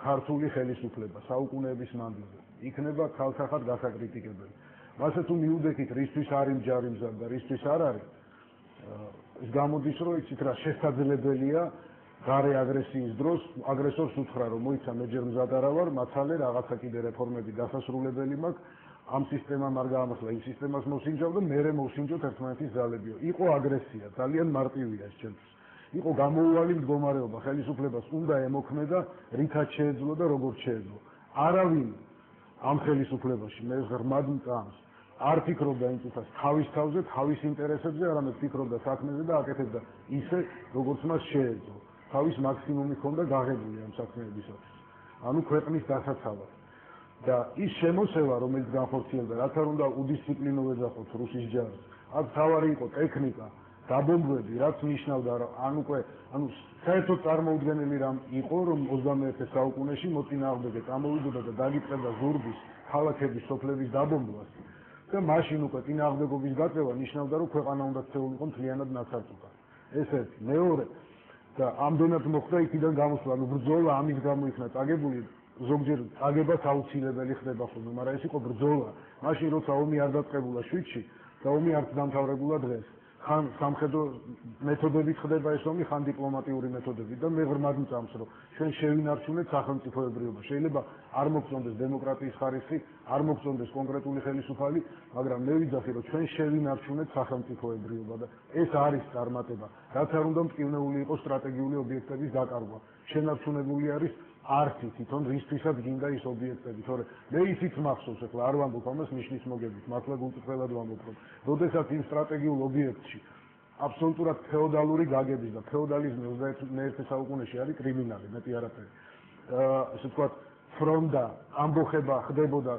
ქართული ხელისუფლება საუკუნეების მანძილზე იქნება ქალსახად გასაკრიტიკებელი. მასე თუ მიუდექით რისთვის არის ჯარი მზად და რისთვის არ არის, ეს გამოდის რომ იცით რა შესაძლებელია გარე აგრესიის დროს აგრესორს უთხრა რომ მოიცა მე ჯერ მზად არა ვარ, მაცალე რაღაცა კიდე რეფორმები დასასრულებელი მაქვს, ამ სისტემამ არ გაამართლა, იმ სისტემას მოსინჯავ და მერე მოსინჯოთ ერთმანეთის ძალებიო. იყო აგრესია, ძალიან მარტივია ეს ჩემთვის. იყო გამოუვალი მდგომარეობა, ხელისუფლებას უნდა ემოქმედა, რითაც შეეძლო და როგორც შეეძლო. არავინ ამ ხელისუფლებაში მე ღრმად მწამს არ ფიქრობდა იმ წუთას თავის თავზე, თავის ინტერესებზე, არამედ ფიქრობდა საქმეზე და აკეთებდა ისე, როგორც მას შეეძლო. თავის მაქსიმუმი ჰქონდა გაღებული ამ საქმეებისათვის. ანუ ქვეყნის დასაცავად. და ის შემოსევა, რომელიც განხორციელდა, რაც არ უნდა უდისციპლინო ეძახოთ რუსის ჯარს, აქ თავარი იყო ტექნიკა, დაბომბვები, რაც ნიშნავდა, ანუ საერთოდ წარმოუდგენელი რამ იყო, რომ 21 საუკუნეში მოწინააღმდეგე წამოვიდოდა და დაგიწყებდა ზურგის, ქალაქების, სოფლების დაბომბვას. და მაშინ უკვე წინააღმდეგობის გაწევა ნიშნავდა, რომ ქვეყანა უნდა ქცეულიყო მთლიანად ნაცარწუხად. ეს ერთი. მეორე და ამდენად მოხდა იქიდან გამოსვლა, ანუ ბრძოლა ამის გამო იქნა წაგებული, ზოგჯერ წაგებას აუცილებელი ხდება ხოლმე, მაგრამ ეს იყო ბრძოლა. მაშინ როცა ომი არ დაწყებულა 7-ში და ომი არც დამთავრებულა დღეს. ხან სამხედრო მეთოდებით ხდება ეს ომი, ხან დიპლომატიური მეთოდებით და მე ღრმად მწამს, რომ ჩვენ შევინარჩუნეთ სახელმწიფოებრიობა. შეიძლება არ მოგწონდეს დემოკრატიის ხარისხი, არ მოგწონდეს კონკრეტული ხელისუფალი, მაგრამ მე ვიძახი, რომ ჩვენ შევინარჩუნეთ სახელმწიფოებრიობა და ეს არის წარმატება. რაც არ უნდა მტკივნეული იყოს სტრატეგიული ობიექტების დაკარგვა. შენარჩუნებული არის არცი თვითონ რისთვისაც გინდა ის ობიექტები, თორე მე ისიც მახსოვს, ეხლა არ ვამბობ ამას ნიშნის მოგებით, მართლა გულწრფელად ვამბობ, რომ როდესაც იმ სტრატეგიულ ობიექტში აბსოლუტურად ფეოდალური გაგების და ფეოდალიზმი 21 საუკუნეში არის კრიმინალი, მეტი არაფერი. ესე ვთქვათ, ფრონდა ამბოხება ხდებოდა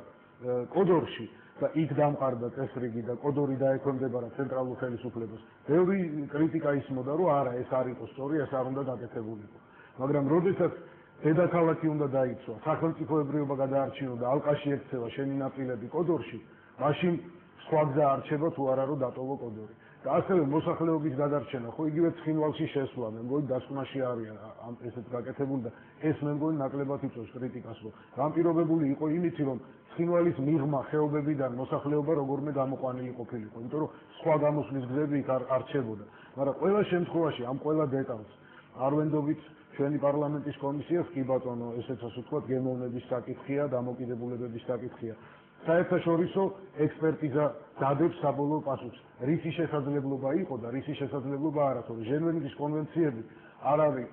კოდორში და იქ დამყარდა წესრიგი და კოდორი დაექვემდებარა ცენტრალურ ხელისუფლებას. ბევრი კრიტიკა ისმოდა, რომ არა, ეს არ იყო სწორი, ეს არ უნდა გაკეთებულიყო. მაგრამ როდესაც დედაქალაქი უნდა დაიცვა, სახელმწიფოებრიობა გადაარჩინო და ალყაში ექცევა შენი ნაწილები კოდორში, მაშინ სხვა გზა არჩება თუ არა რომ დატოვო კოდორი. და ასევე მოსახლეობის გადარჩენა, ხო იგივე ცხინვალში შესვლა, მე მგონი დასკვნაში არიან ამ ესეთ გაკეთებული და ეს მე მგონი ნაკლებად იწვევს კრიტიკას, რომ განპირობებული იყო იმით, რომ ცხინვალის მიღმა ხეობებიდან მოსახლეობა როგორმე გამოყვანილი ყოფილიყო, იმიტომ რომ სხვა გამოსვლის გზები იქ არ არჩებოდა. მაგრამ ყველა შემთხვევაში ამ ყველა დეტალს არ ვენდობით ჩვენი პარლამენტის კომისიას, კი ბატონო, ესეც ასე ვთქვათ, გემოვნების საკითხია, დამოკიდებულებების საკითხია. საერთაშორისო ექსპერტიზა დადებს საბოლოო პასუხს. რისი შესაძლებლობა იყო და რისი შესაძლებლობა არა, თორე ჟენევის კონვენციები არ არის,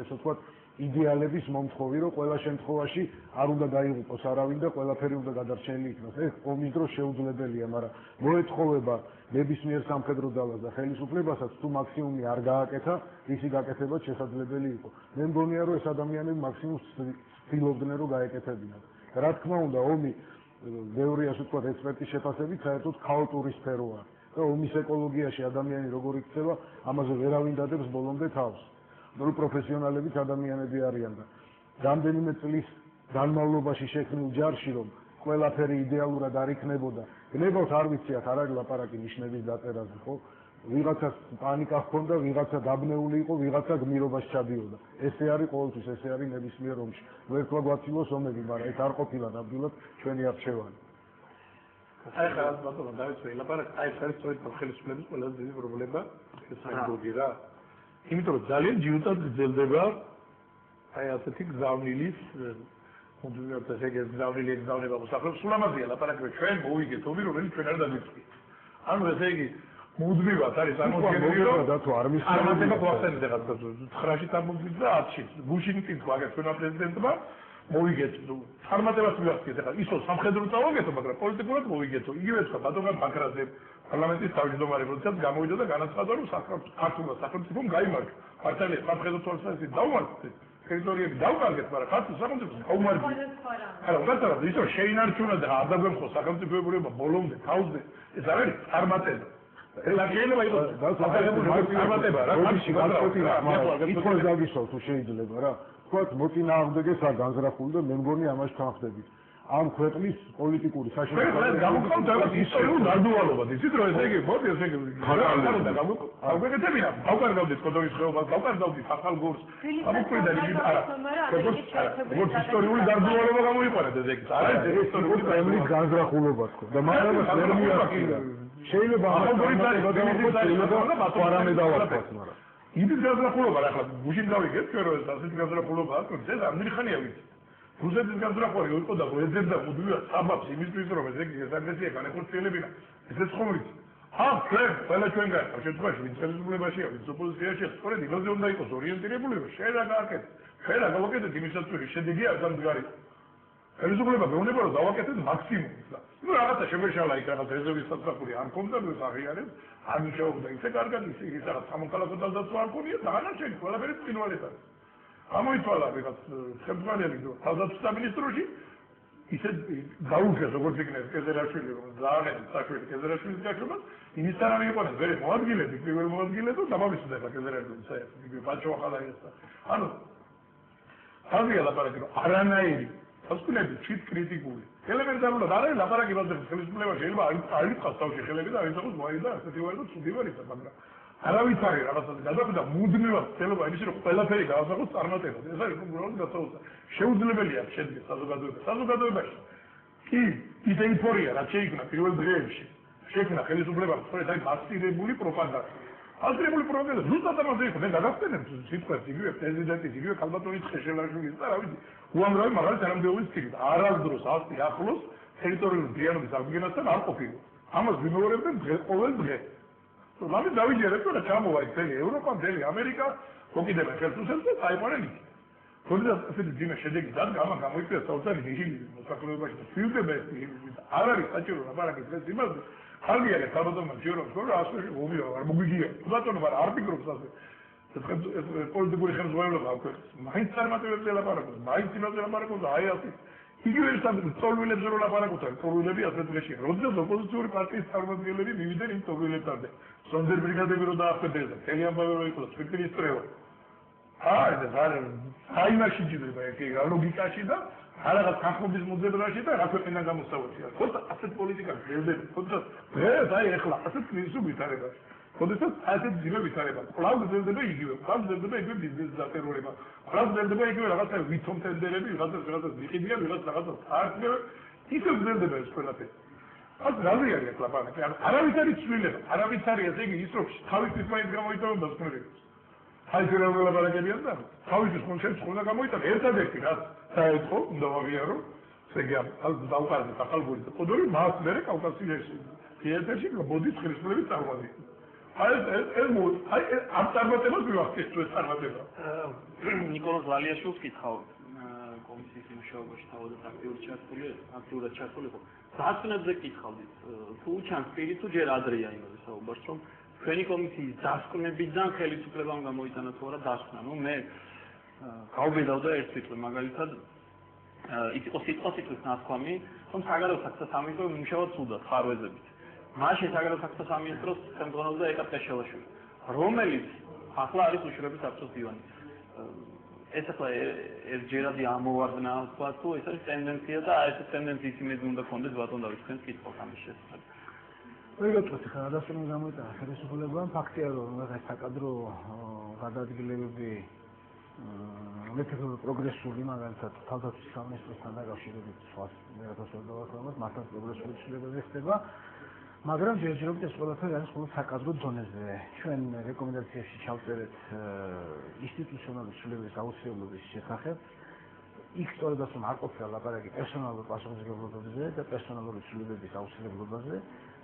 ესე ვთქვათ, იდეალების მომთხოვი, რომ ყველა შემთხვევაში არ უნდა დაიღუპოს არავინ და ყველაფერი უნდა გადარჩენილი იქნას. ეს ომის დროს შეუძლებელია, მაგრამ მოეთხოვება ნებისმიერ სამხედრო ძალას და ხელისუფლებასაც თუ მაქსიმუმი არ გააკეთა, ისი გაკეთებაც შესაძლებელი იყო. მე მგონია, რომ ეს ადამიანები მაქსიმუმს ცდილობდნენ, რომ გაეკეთებინათ. რა თქმა უნდა, ომი ბევრი ასე ვთქვათ ექსპერტის შეფასებით საერთოდ ქაოტური სფეროა და ომის ეკოლოგიაში ადამიანი როგორ იქცევა, ამაზე ვერავინ დადებს ბოლომდე თავს. ნუ პროფესიონალებიც ადამიანები არიან და რამდენიმე წლის განმავლობაში შექმნილ ჯარში რომ ყველაფერი იდეალურად არ იქნებოდა. გნებავთ არ ვიციათ, არ არის ლაპარაკი ნიშნების დაწერაზე, ხო? ვიღაცას პანიკა ჰქონდა, ვიღაცა დაბნეული იყო, ვიღაცა გმირობაში ჩადიოდა. ესე არის ყოველთვის, ესე არის ნებისმიერ ომში. ვერტყვა გვაცილოს ომები, მაგრამ ეს არ ყოფილა ნამდვილად ჩვენი არჩევანი. აი ხა ბატონო დავიწყე ლაპარაკი, აი ეს არის სწორედ ხელისუფლების ყველაზე დიდი პრობლემა, შესაძლოა რა. იმიტომ რომ ძალიან ჯიუტად გრძელდება აი ასეთი გზავნილის კონტროლერთა შეგეძლავილი გზავნება მოსახლეობის სულ ამაზეა ლაპარაკი ჩვენ მოვიგეთ ომი რომელიც ჩვენ არ დაგიწყია. ანუ ესე იგი მუდმივად არის წარმოქმნილი რომ და თუ არ მისცემს წარმატება გვახსენდება რაღაც 9-ში წარმოგვიდგა და 10-ში გუშინ წინ გვაგეთ ჩვენმა პრეზიდენტმა მოვიგეთ წარმატებას მივახციეთ ახლა ისო სამხედრო წავაგეთო მაგრამ პოლიტიკურად მოვიგეთო იგივე თქვა ბატონგან ბაქრაძე პარლამენტის თავმჯდომარე როდესაც გამოვიდა და განაცხადა რომ საქართველოს სახელმწიფომ გაიმარჯვა მართალია სამხედრო თვალსაზრისით დაუმარცხეთ ტერიტორიები დავკარგეთ მაგრამ ქართულ სახელმწიფოს გაუმარჯვეთ არა უბრალოდ ისო შეინარჩუნა და არ დაგვემხო სახელმწიფოებრიობა ბოლომდე თავზე ეს არ არის წარმატება ელაგენება იყო წარმატება რა ხარში იქოს დაგისვათ თუ შეიძლება რა თქვათ მოწინააღმდეგეს არ განზრახული და მე მგონი ამაში თანხდებით ამ ქვეყნის პოლიტიკური საშუალებას გამოგხავთ რაღაც ისტორიულ გარდუალობას იცით რომ ესე იგი მოდი ესე იგი გავაკეთებინა გავკარგავდით კოდოვის ხეობას გავკარგავდით ახალგორს ამოკვიდან იგი არა როგორც ისტორიული გარდუალობა გამოიყურეთ ესე იგი არა ისტორიული პრემიის განზრახულობა თქო და მაგრამ ვერ მიაღწია შეიძლება ახალგორის არამედავარქვათ მაგრამ იდით განზრახულობა რა ახლა გუშინ გავიგეთ ჩვენ რომ ეს ასეთი განზრახულობა აქვს ეს ამდენი ხანია ვიცი რუსეთის განზრახვარი იყო და ეძებდა მუდმივად საბაბს იმისთვის რომ ეს აგრესია განეხორციელებინა ესეც ხომ ვიცი ამ ყველა ჩვენ გაიყავ შემთხვევაში ვინც ხელისუფლებაშია ვინც ოპოზიციაში სწორედ იმაზე უნდა იყოს ორიენტირებული რომ შეიძლება გააკეთოს შეიძლება გავაკეთოთ იმისაც რომ შედეგი არ გამდგარი ხელისუფლება მეუბნება რომ დავაკეთოთ მაქსიმუმს და ნუ რაღაცა შემეშალა იქ რაღაც რეზერვის სასწრაფული არ მქონდა და აღიარებს არ მუშაობდა ისე კარგად ისე რაღაც სამოქალაქო დაცვა არ ქონია და ანაჩენი ყველაფერი წინვალეთ არის გამოიწვალა რაღაც ხელმძღვანელი რომ თავდაცვის სამინისტროში ისე გაუგეს როგორც იქნებ კეზერაშვილი რომ ძალიან საქმე კეზერაშვილის გაშვებას იმისთან არ მიყოლეს ვერე მოადგილები პირველ მოადგილე და დამავიწყდა ხა კეზერაშვილი საერთოდ ბაჩოხალა ეს ანუ თავია ლაპარაკი რომ არანაირი ასკუნები ჩით კრიტიკული ელემენტარულად არ არის ლაპარაკი ბაზრის ხელისუფლება შეიძლება არ იყოს თავში ხელები და არ იყოს მოაი და ასეთი ვარ და ცუდი ვარ ისა მაგრამ არავის არის რაღაცა გადახვდა მუდმივად ცელობა იმის რომ ყველაფერი გავასახოთ წარმატებად ეს არის უბრალოდ გასაოცარი შეუძლებელია შედგეს საზოგადოებაში კი ის ინფორია რაც შეიქმნა პირველ დღეებში შექმნა ხელისუფლებამ სწორედ აი მასირებული პროპაგანდა ასრებული პროგრამა ზუსტად ამაზე იყო მე გადავხდენებ სიტყვებს იგივე პრეზიდენტის იგივე ქალბატონის ხეშელაშვილის და რა ვიცი უამრავი მაგალითად თანამდებობის წიგნი არასდროს ასი ახლოს ტერიტორიული დიანობის აღდგენასთან არ ყოფილა ამას ვიმეორებდნენ ყოველ დღე ლამი დავიჯერეთ რომ ჩამოვა წელი ევროპა წელი ამერიკა მოკიდება ხელს უსწრებს და საიმონე ნიკი თორემ ასეთი ძიმე შედეგი დადგა ამან გამოიწვია საოცარი ნიჟილი მოსახლეობაში და ფიუდება ეს არ არის საჭირო ლაპარაკის ეს იმაზე ხალხი ქალბატონმა ჯეროს რომ ასე ომია არ მოგვიგია ბატონო არ ფიქრობს ასე ეს პოლიტიკური ხელმძღვანელობა აქვს მაინც წარმატებებზე ლაპარაკობს მაინც იმაზე ლაპარაკობს აი ასე იგივე სწორვილებზე რომ ლაპარაკობთ სწორვილები ასე დღეში როდესაც ოპოზიციური პარტიის წარმომადგენლები მივიდნენ იმ სწორვილებთან სონდერ ბრიგადები რომ დაახდენდეს და თელი ამბავი რომ იყო სპეციალისტ წრევა ეს არის აიმაში ჯდება ეს ლოგიკაში და რაღაც ხალხობის მოძებნაში და რა ქვეყნიდან გამოსავალია. ხოთა ასეთ პოლიტიკა გელდება. ხოთა დღეს აი ეხლა ასეთ კრიზისში ვითარება. ხოთა ასეთ ძიმე ვითარება. კვლავ გრძელდება იგივე. კვლავ გრძელდება იგივე ბიზნესის დაწერვება. კვლავ გრძელდება იგივე რაღაცა ვითომ ტენდერები, რაღაცა მიყიდიან, რაღაცა საერთოდ ისე გრძელდება ეს ყველაფერი. ეს რაზე არის ლაპარაკი? არავის არის ცვლილება. არავის არის ესე იგი ის რომ თავისთვის მაინც გამოიწვევდა სკოლები. აი შეიძლება ლაპარაკებიან და თავისთვის კონცეფტს ხონდა გამოიწვია ერთადერთი რაც საერთო უნდა ვაღიარო ეგია დავყარდეთ ახალგორის და კოდორი მას მერე კავკასიაში თეატრში მოდის ხელისუფლების წარმატება აი ამ წარმატებას მივახცეთ თუ ეს წარმატება ნიკოლოზ ვალიაშვილს კითხავ კომისიის მუშაობაში თავადაც აქტიურად ჩართული იყო დასკვნებზე კითხავდით თუ ჩანს პირი თუ ჯერ ადრეა იმაზე საუბარს რომ ჩვენი კომისიის დასკვნებიდან ხელისუფლებამ გამოიტანა თუ არა დასკვნა ნუ მე გავბედავდა ერთ სიტყვით მაგალითად ის იყო სიტყვა-სიტყვის ნათქვამი რომ საგარეო საქმეთა სამინისტრო მუშაობს სულად ხარვეზებით მაშინ საგარეო საქმეთა სამინისტროს ხელმძღვანელობდა ეკა ტეშელაშვილი რომელიც ახლა არის უშუალოდ საბჭოს დივანი ეს ახლა ერთჯერადი ამოვარდნა თქვა თუ ეს არის ტენდენცია და ეს ტენდენციის იმედი უნდა გქონდეს ბატონ დავით თქვენს კითხვას ამის შესახებ ეგეთვე ხა დასკვნა გამოიტანა ხელისუფლებამ ფაქტია რომ ეს საკადრო გადაადგილებები მეთოდოლოგიურად პროგრესული მაგალითად თავდაცვის სამინისტროსთან დაკავშირებით სხვა მეთოდოლოგიურად მასთან პროგრესული ცვლილებები ხდება მაგრამ ჯერჯერობით ეს ყველაფერი არის მხოლოდ საკადრო დონეზე ჩვენ რეკომენდაციებში ჩავწერეთ ინსტიტუციონალური ცვლილებების აუცილებლობის შესახებ იქ სწორედაც რომ არ ყოფილა ლაპარაკი პერსონალური პასუხისმგებლობებზე და პერსონალური ცვლილებების აუცილებლობაზე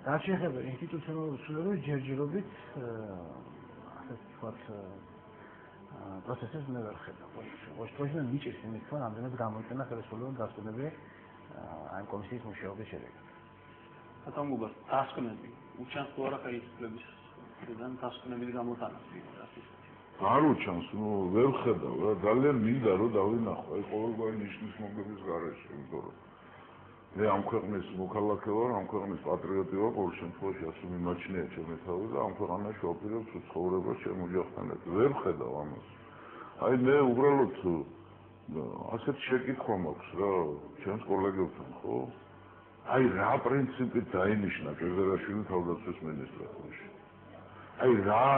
რაც შეეხება ინსტიტუციონალური ცვლილებებს ჯერჯერობით ასე ვთქვათ პროცესებს მე ვერ ხედავ. ოშტოჟნა მიჭირს იმის თქმა, რამდენად გამოიყენა ხელისუფლებამ დასკვნები ამ კომისიის მუშაობის შედეგად. ბატონ გუბერნატორ, დასკვნები უჩანს თუ არა ხელისუფლებისგან დასკვნების გამოტანას არ უჩანს, ნუ ვერ ხედავ რა, ძალიან მინდა რომ დავინახო, აი ყოველგვარი ნიშნის მომგების გარეშე, იმიტომ რომ მე ამ ქვეყნის მოქალაქე ვარ, ამ ქვეყნის პატრიოტი ვარ, ყოველ შემთხვევაში ასე მიმაჩნია ჩემი თავი და ამ ქვეყანაში ვაპირებ ცხოვრებას ჩემ ოჯახთან ერთად. ვერ ხედავ ამას. აი მე უბრალოდ ასეთ შეკითხვა მაქვს რა ჩემს კოლეგებთან, ხო? აი რა პრინციპით დაინიშნა კედერაშვილი თავდაცვის მინისტრად? აი რა